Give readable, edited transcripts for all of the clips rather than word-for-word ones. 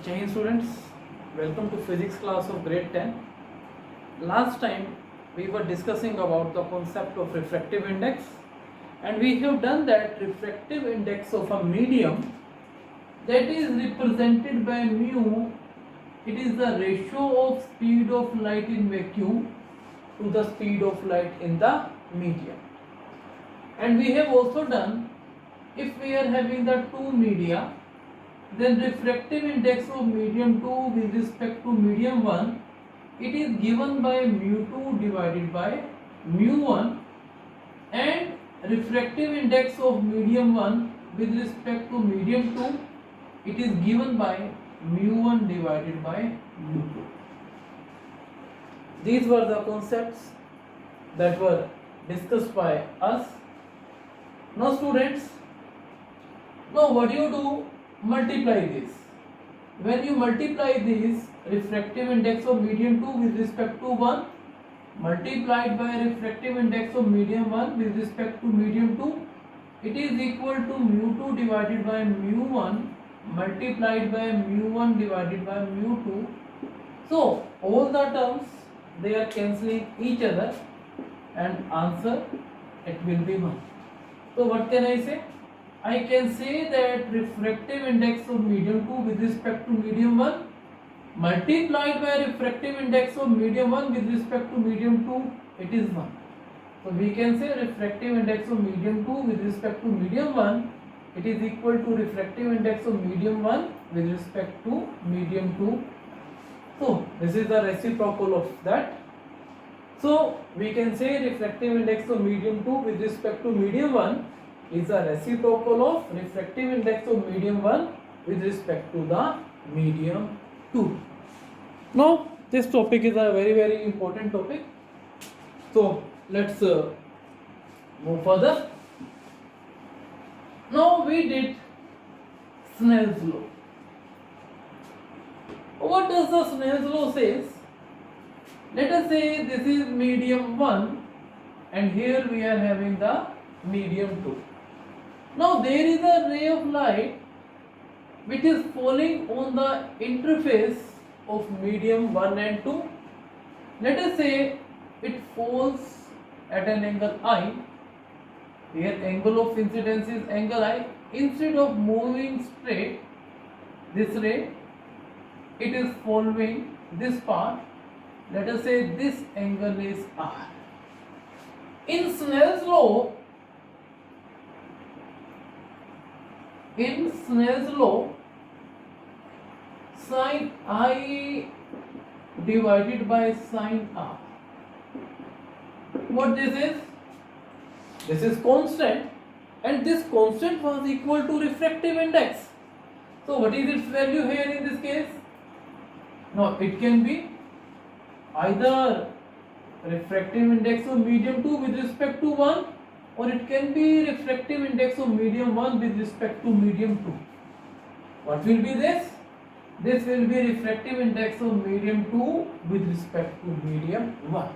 Jai Hind students, welcome to physics class of grade 10. Last time we were discussing about the concept of refractive index, and we have done that refractive index of a medium that is represented by mu. It is the ratio of speed of light in vacuum to the speed of light in the medium. And we have also done, if we are having the two media, then refractive index of medium 2 with respect to medium 1, it is given by mu2 divided by mu1, and refractive index of medium 1 with respect to medium 2, it is given by mu1 divided by mu2. These were the concepts that were discussed by us. Now students, now what do you do? Multiply this. When you multiply this refractive index of medium 2 with respect to 1 multiplied by refractive index of medium 1 with respect to medium 2, it is equal to mu2 divided by mu1 multiplied by mu1 divided by mu2. So all the terms, they are cancelling each other and answer it will be 1. So what can I say? I can say that refractive index of medium 2 with respect to medium 1 multiplied by refractive index of medium 1 with respect to medium 2, it is 1. So we can say refractive index of medium 2 with respect to medium 1, it is equal to refractive index of medium 1 with respect to medium 2. So this is the reciprocal of that. So we can say refractive index of medium 2 with respect to medium 1 is a reciprocal of refractive index of medium 1 with respect to the medium 2. Now this topic is a very important topic. So let's move further. Now we did Snell's law. What does the Snell's law says? Let us say this is medium 1 and here we are having the medium 2. Now there is a ray of light which is falling on the interface of medium 1 and 2. Let us say it falls at an angle I. Here angle of incidence is angle I. Instead of moving straight, this ray, it is following this path. Let us say this angle is R. In Snell's law, sin I divided by sin R. What this is? This is constant, and this constant was equal to refractive index. So what is its value here in this case? Now it can be either refractive index of medium 2 with respect to 1, or it can be refractive index of medium 1 with respect to medium 2. What will be this? This will be refractive index of medium 2 with respect to medium 1.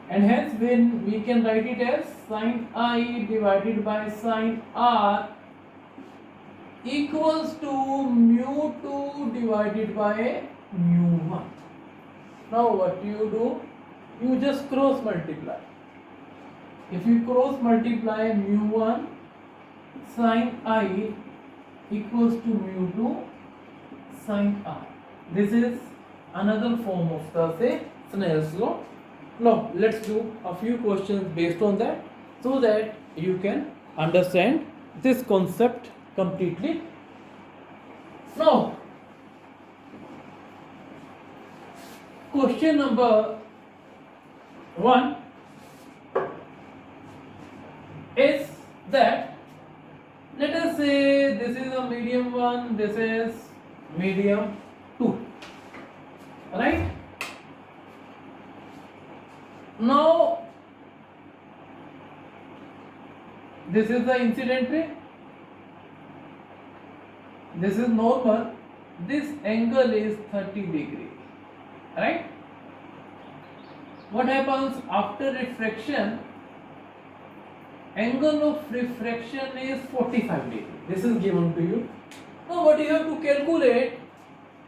And hence when we can write it as sin I divided by sin R equals to mu 2 divided by mu 1. Now what do? You just cross multiply. If you cross multiply mu1 sin I equals to mu2 sin R. This is another form of the Snell's law. Now let's do a few questions based on that so that you can understand this concept completely. Now question number 1 is that, let us say this is a medium 1, this is medium 2, right? Now this is the incident ray, this is normal, this angle is 30 degrees, right? What happens after refraction? Angle of refraction is 45 degrees. This is given to you. Now what you have to calculate?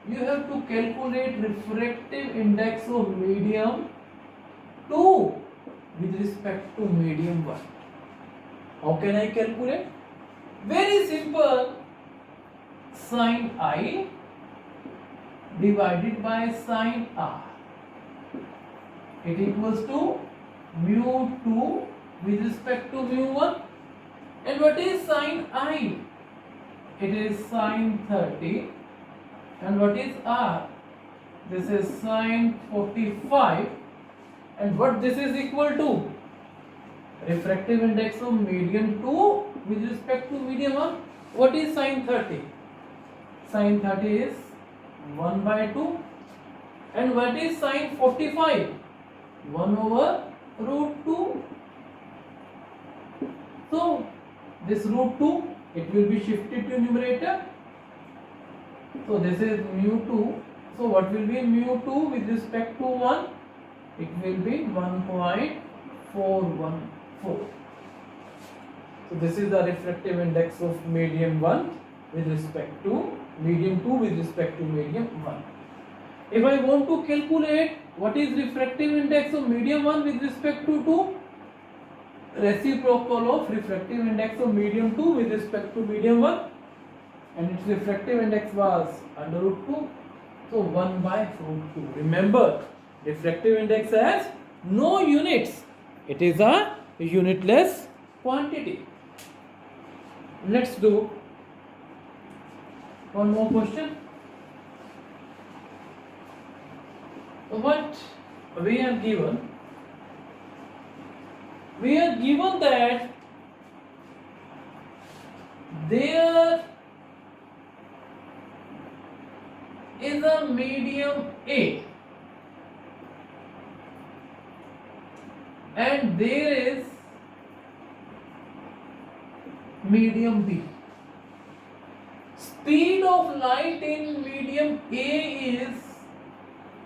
you have to calculate refractive index of medium 2 with respect to medium 1. How can I calculate? Very simple. Sin I divided by sin R. It equals to mu 2 with respect to mu 1. And what is sin I? It is sin 30. And what is R? This is sin 45. And what this is equal to? Refractive index of medium 2 with respect to medium 1. What is sin 30? Sin 30 is 1 by 2. And what is sin 45? 1 over root 2. So this root 2, it will be shifted to numerator. So this is mu 2. So what will be mu 2 with respect to 1? It will be 1.414. So this is the refractive index of medium 1 with respect to medium 2 with respect to medium 1. If I want to calculate what is refractive index of medium 1 with respect to 2, reciprocal of refractive index of medium 2 with respect to medium 1, and its refractive index was under root 2, so 1 by root 2. Remember, refractive index has no units. It is a unitless quantity. Let's do one more question. What we are given? We are given that there is a medium A and there is medium B. Speed of light in medium A is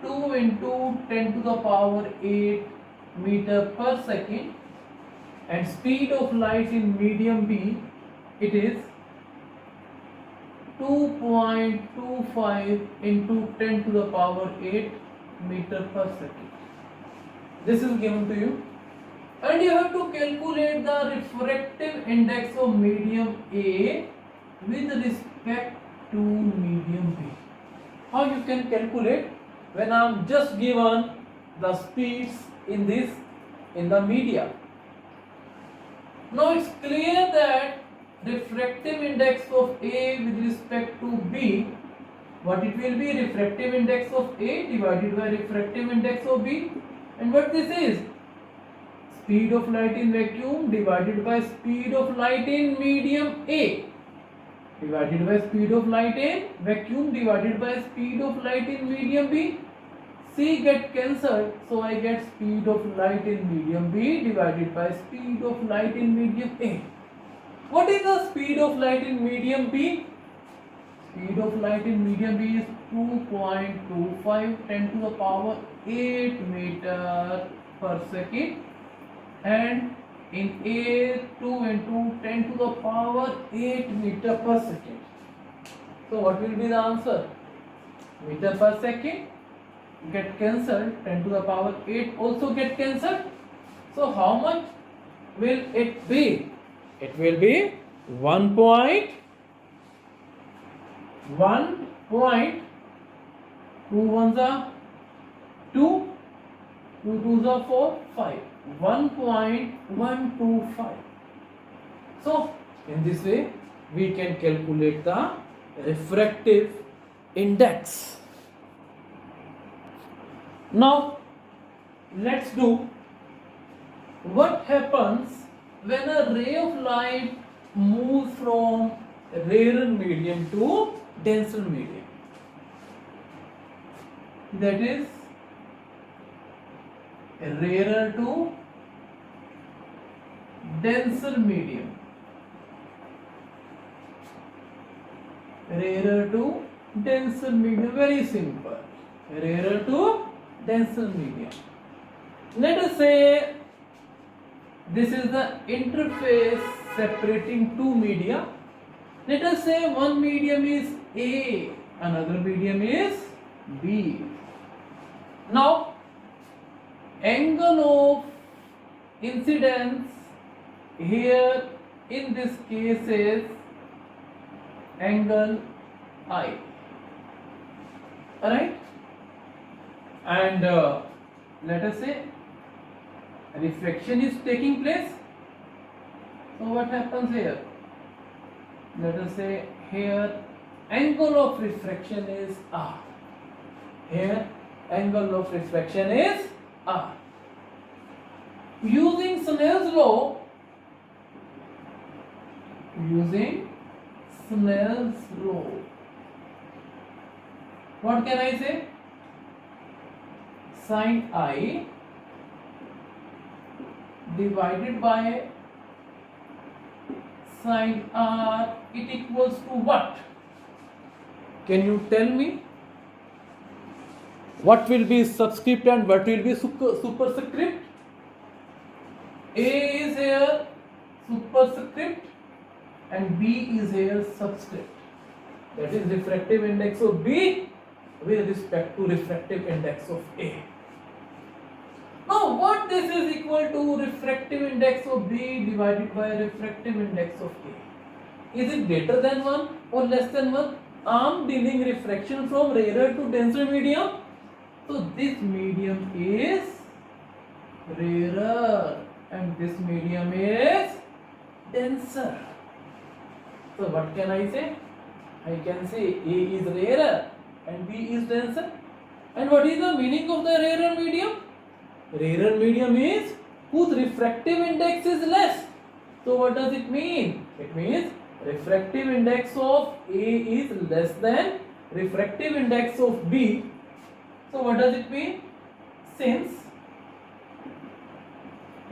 2 into 10 to the power 8 meter per second, and speed of light in medium B, it is 2.25 into 10 to the power 8 meter per second. This is given to you, and you have to calculate the refractive index of medium A with respect to medium B. How you can calculate when I am just given the speeds in the media? Now it's clear that refractive index of A with respect to B, what it will be? Refractive index of A divided by refractive index of B. And what this is? Speed of light in vacuum divided by speed of light in medium A divided by speed of light in vacuum divided by speed of light in medium B. C get cancelled, so I get speed of light in medium B divided by speed of light in medium A. What is the speed of light in medium B? Speed of light in medium B is 2.25 10 to the power 8 meter per second, and in A 2 into 10 to the power 8 meter per second. So what will be the answer? Meter per second get cancelled, 10 to the power 8 also get cancelled. So how much will it be? It will be 1.2 ones are 2, 2 twos are 4, 5, 1.125. So in this way we can calculate the refractive index. Now let's do what happens when a ray of light moves from rarer medium to denser medium. That is rarer to denser medium. Rarer to denser medium, very simple. Rarer to denser medium. Let us say this is the interface separating two media. Let us say one medium is A Another medium is B. Now, angle of incidence here in this case is angle I. Alright? And let us say refraction is taking place. So what happens here? Let us say here angle of refraction is R. Here angle of refraction is R. Using Snell's law, what can I say? Sin I divided by sin R, it equals to what? Can you tell me? What will be subscript and what will be superscript? A is here superscript and B is here subscript. That is refractive index of B with respect to refractive index of A. Now what this is equal to refractive index of B divided by refractive index of A? Is it greater than 1 or less than 1? I am dealing refraction from rarer to denser medium. So this medium is rarer and this medium is denser. So what can I say? I can say A is rarer and B is denser. And what is the meaning of the rarer medium? Rarer medium is whose refractive index is less. So what does it mean? It means refractive index of A is less than refractive index of B. So what does it mean? Since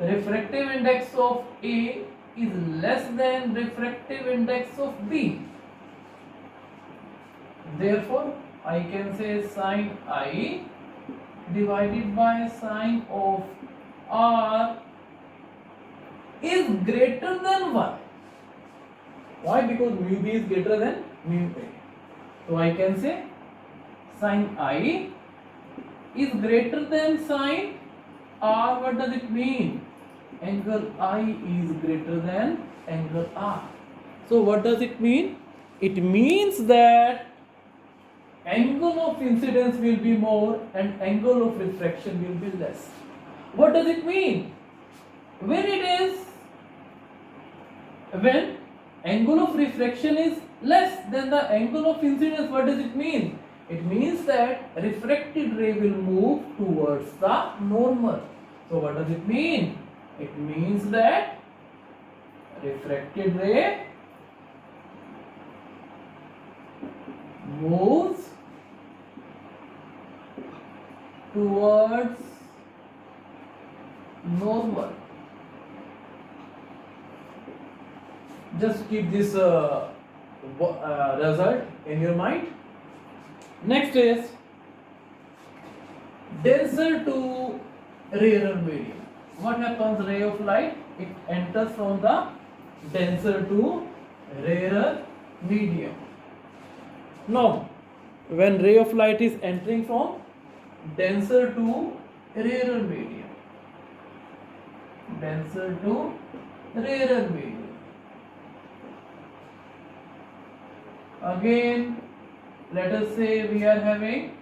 refractive index of A is less than refractive index of B, therefore I can say sin I divided by sin of R is greater than 1. Why? Because mu B is greater than mu A. So I can say sin I is greater than sin R. What does it mean? Angle I is greater than angle R. So what does it mean? It means that angle of incidence will be more and angle of refraction will be less. What does it mean? When angle of refraction is less than the angle of incidence, what does it mean? It means that refracted ray will move towards the normal. So what does it mean? It means that refracted ray moves towards normal. Just keep this result in your mind. Next is denser to rarer medium. What happens? Ray of light, it enters from the denser to rarer medium. Now, when ray of light is entering from denser to rarer medium, again let us say we are having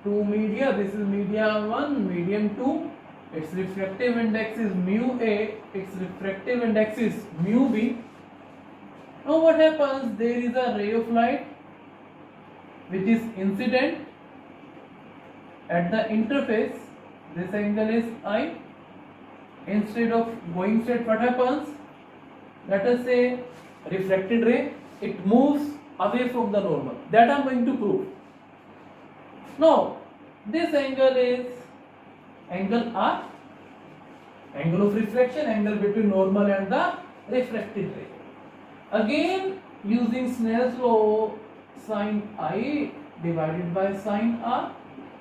two media. This is media 1, medium 2. Its refractive index is mu A, its refractive index is mu B. Now what happens? There is a ray of light which is incident at the interface. This angle is I. Instead of going straight, what happens? Let us say refracted ray, it moves away from the normal. That I am going to prove. Now this angle is angle R, angle of refraction, angle between normal and the refracted ray. Again using Snell's law, sin I divided by sin R,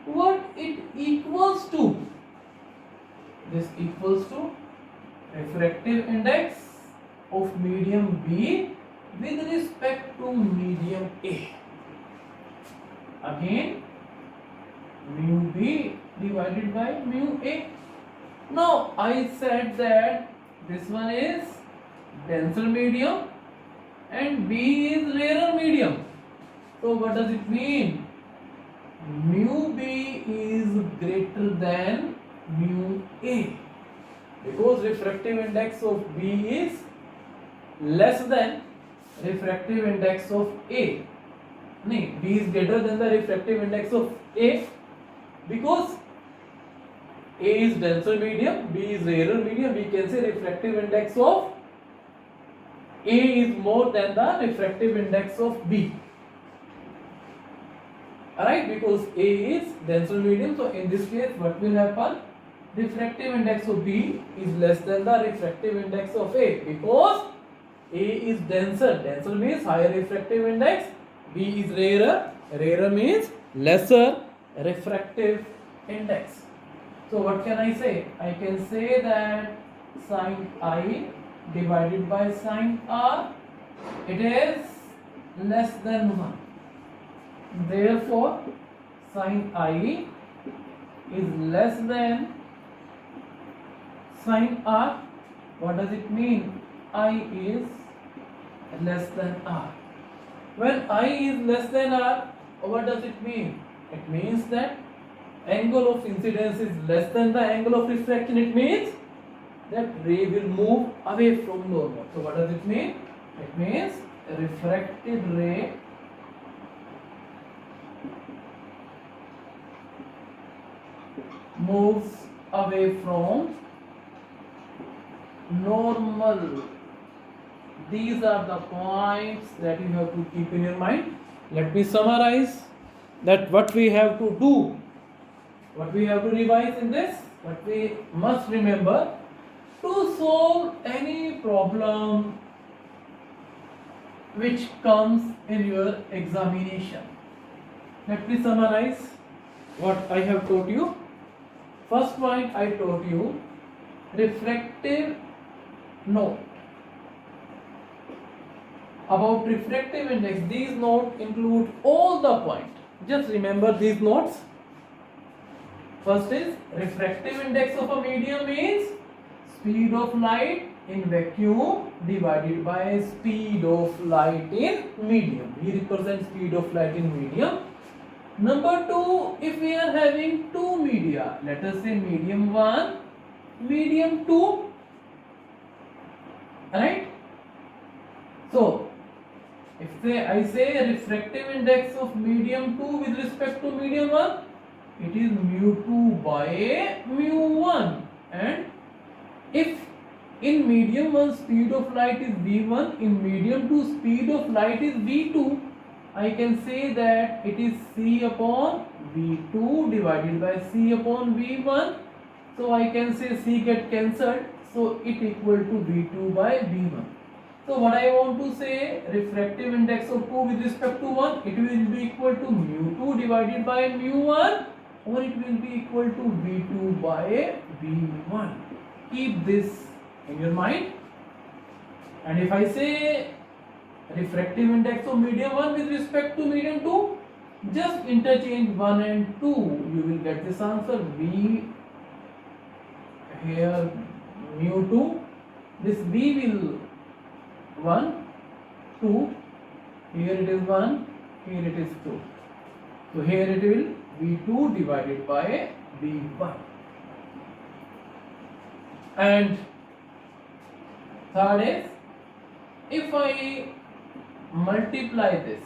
what it equals to? This equals to refractive index of medium B with respect to medium A. again mu B divided by mu A. Now I said that this one is denser medium and B is rarer medium. So what does it mean? Mu B is greater than mu A because refractive index of B is less than refractive index of A. No, B is greater than the refractive index of A because A is denser medium, B is rarer medium. We can say refractive index of A is more than the refractive index of B. Alright, because A is denser medium, so in this case what will happen? Refractive index of B is less than the refractive index of A because A is denser. Denser means higher refractive index, B is rarer. Rarer means lesser refractive index. So what can I say? I can say that sin I divided by sin R, it is less than 1. Therefore, sin I is less than sin R. What does it mean? I is less than R. When I is less than R, what does it mean? It means that angle of incidence is less than the angle of refraction. It means that ray will move away from normal. So what does it mean? It means refracted ray moves away from normal. These are the points that you have to keep in your mind. Let me summarize that what we have to do, what we have to revise in this, what we must remember to solve any problem which comes in your examination. Let me summarize what I have taught you. First point I taught you, refractive note. About refractive index, these notes include all the points. Just remember these notes. First is refractive index of a medium means speed of light in vacuum divided by speed of light in medium. We represent speed of light in medium. Number 2, if we are having two media, let us say medium 1, medium 2, right? So, if I say refractive index of medium 2 with respect to medium 1, it is mu 2 by mu 1. And if in medium 1 speed of light is v1, in medium 2 speed of light is v2, I can say that it is c upon v2 divided by c upon v1. So I can say c get cancelled, so it equal to v2 by v1. So what I want to say, refractive index of 2 with respect to 1, it will be equal to mu 2 divided by mu 1, or it will be equal to v2 by v1. Keep this in your mind. And if I say refractive index of medium 1 with respect to medium 2, just interchange 1 and 2, you will get this answer. V here mu 2, this V will 1, 2, here it is 1, here it is 2. So here it will V2 divided by V1. And third is, if I multiply this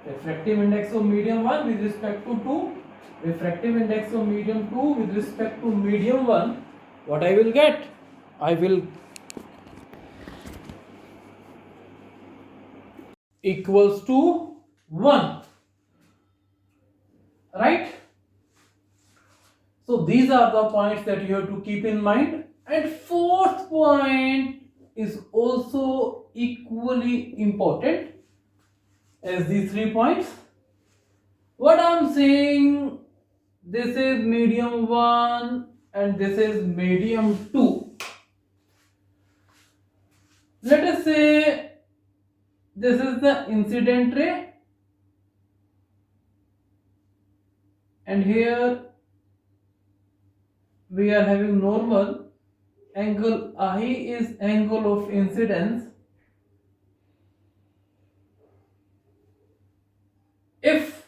refractive index of medium 1 with respect to 2, refractive index of medium 2 with respect to medium 1, what I will get? I will equals to 1, right? So these are the points that you have to keep in mind. And fourth point is also equally important as these 3 points. What I am saying, this is medium 1 and this is medium 2. Let us say this is the incident ray and here we are having normal. Angle I is angle of incidence. If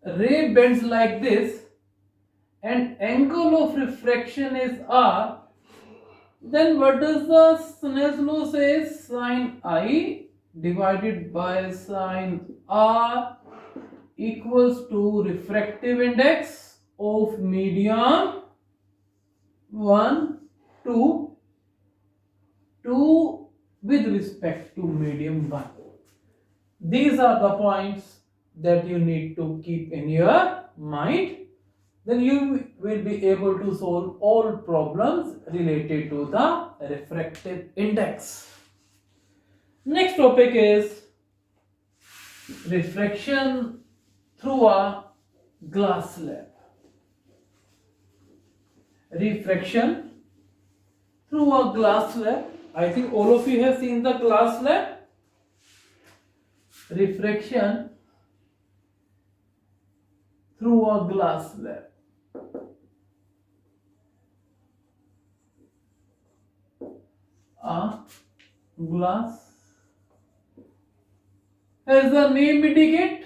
ray bends like this and angle of refraction is r, then what does the Snell's law say? Sin I divided by sin r equals to refractive index of medium 1 to 2 with respect to medium 1. These are the points that you need to keep in your mind. Then you will be able to solve all problems related to the refractive index. Next topic is refraction through a glass slab. Refraction through a glass slab. I think all of you have seen the glass slab. Refraction through a glass slab. A glass, as the name indicate,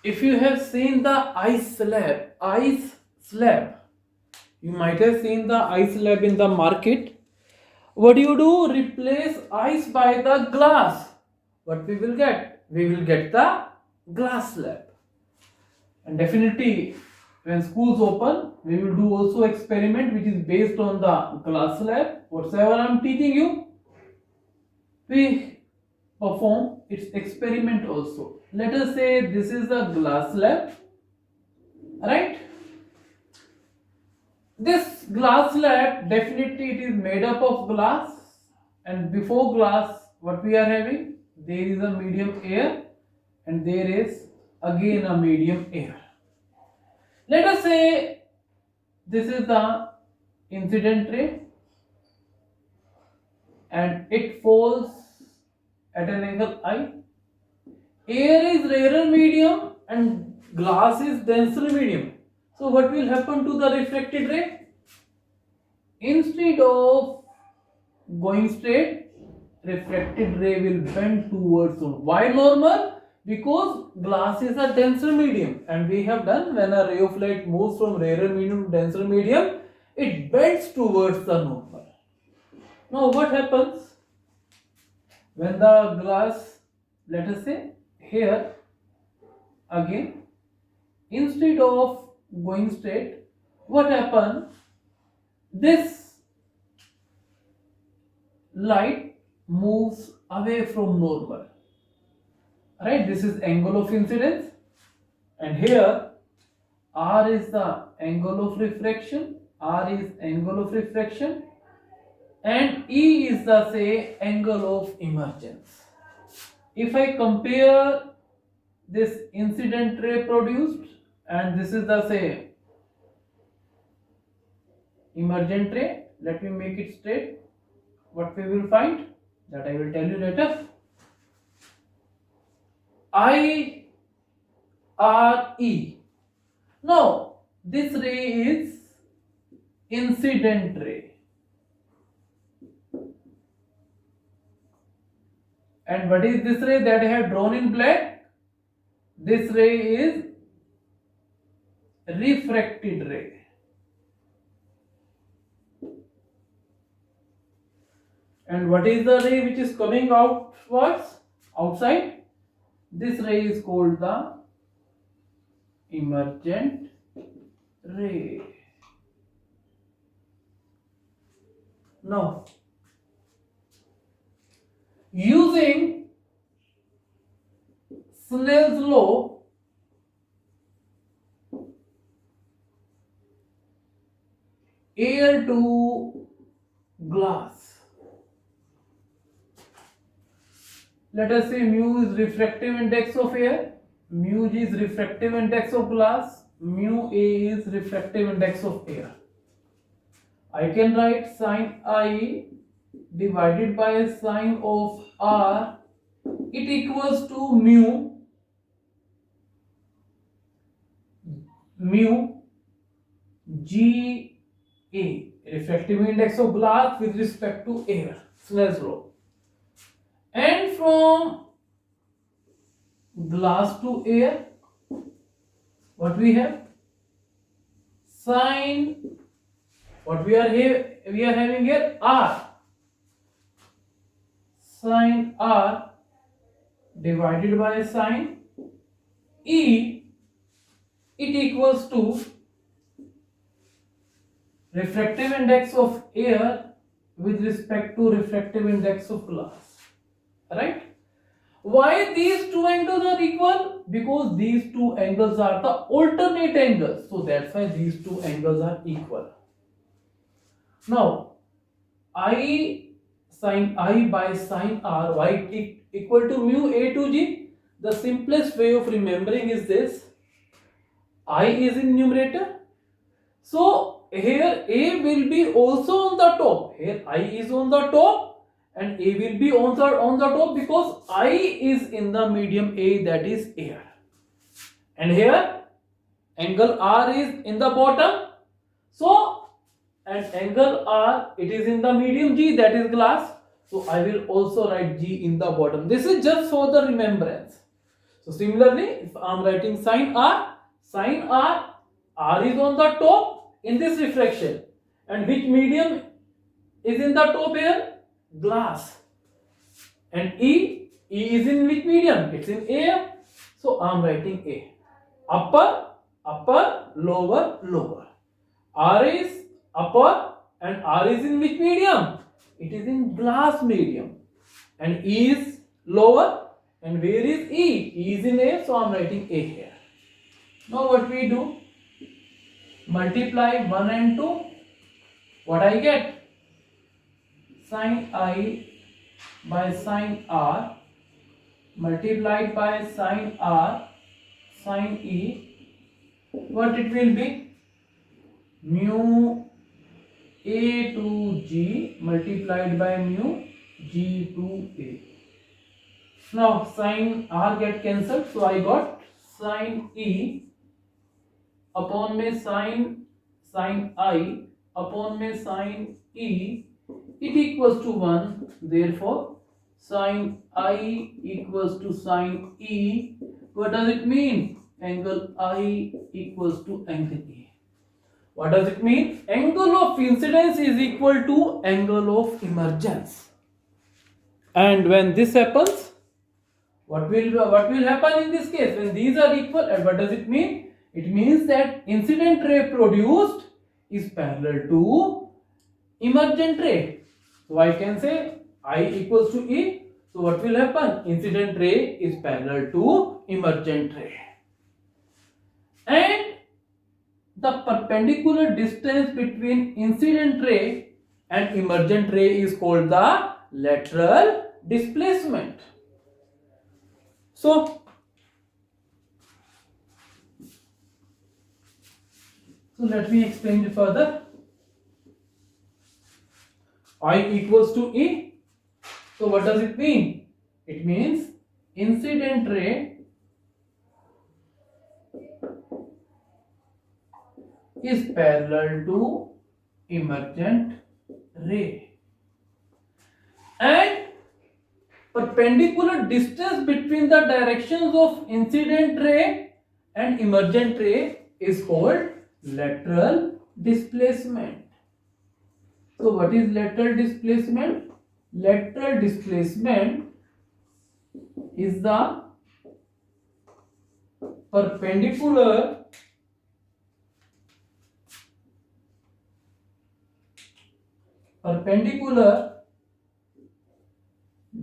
if you have seen the ice slab, you might have seen the ice slab in the market. What do you do? Replace ice by the glass. What we will get? We will get the glass slab. And definitely when schools open, we will do also experiment which is based on the glass slab. Whatever I am teaching you, we perform its experiment also. Let us say this is the glass slab, right? This glass slab, definitely it is made up of glass, and before glass what we are having? There is a medium air and there is again a medium air. Let us say this is the incident ray and it falls at an angle I. Air is rarer medium and glass is denser medium. So what will happen to the reflected ray? Instead of going straight, refracted ray will bend towards normal. Why normal? Because glass is a denser medium, and we have done when a ray of light moves from rarer medium to denser medium, it bends towards the normal. Now what happens when the glass, let us say here again, instead of going straight, what happens? This light moves away from normal. Right, this is angle of incidence, and here r is the angle of refraction, and E is the say angle of emergence. If I compare this incident ray produced and this is the say emergent ray, let me make it straight. What we will find, that I will tell you later. I R E. Now this ray is incident ray, and what is this ray that I have drawn in black? This ray is refracted ray. And what is the ray which is coming outwards, outside? This ray is called the emergent ray. Now, using Snell's law, air to glass. Let us say mu is refractive index of air, mu G is refractive index of glass, mu A is refractive index of air. I can write sin I divided by sine of R, it equals to mu mu G A, refractive index of glass with respect to air, Snell's law. And from glass to air, what we have? Sine, what we are having here, R. Sine R divided by sine E, it equals to refractive index of air with respect to refractive index of glass. Right? Why these two angles are equal? Because these two angles are the alternate angles. So that's why these two angles are equal. Now, I sin I by sin R, why equal to mu A to G? The simplest way of remembering is this. I is in numerator. So here A will be also on the top. Here I is on the top and A will be on the top because I is in the medium A, that is air. And here angle R is in the bottom. So, and angle R, it is in the medium G, that is glass. So I will also write G in the bottom. This is just for the remembrance. So similarly, if I am writing sin R, R is on the top in this refraction. And which medium is in the top here? Glass. And E is in which medium? It's in air. So I am writing A. Upper, lower. R is upper and R is in which medium? It is in glass medium. And E is lower. And where is E? E is in A, so I am writing A here. Now what we do? Multiply 1 and 2. What I get? Sin I by sin R multiplied by sin R sin E. What it will be? Mu A to G multiplied by mu G to A. Now sin R get cancelled, so I got sin E upon में sin I upon में sin E, it equals to 1. Therefore sin I equals to sin E. What does it mean? Angle I equals to angle E. What does it mean? Angle of incidence is equal to angle of emergence. And when this happens, what will happen in this case? When these are equal, and what does it mean? It means that incident ray produced is parallel to emergent ray. So I can say I equals to E. So what will happen? Incident ray is parallel to emergent ray. And the perpendicular distance between incident ray and emergent ray is called the lateral displacement. So let me explain it further. I equals to E. So what does it mean? It means incident ray is parallel to emergent ray. And perpendicular distance between the directions of incident ray and emergent ray is called lateral displacement. So what is lateral displacement? Lateral displacement is the perpendicular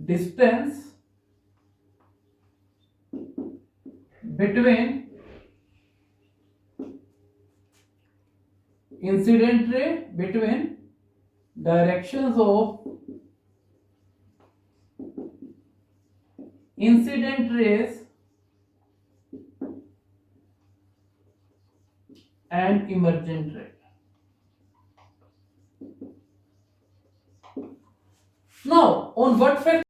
distance between incident ray, between directions of incident rays and emergent ray. Now, on what fact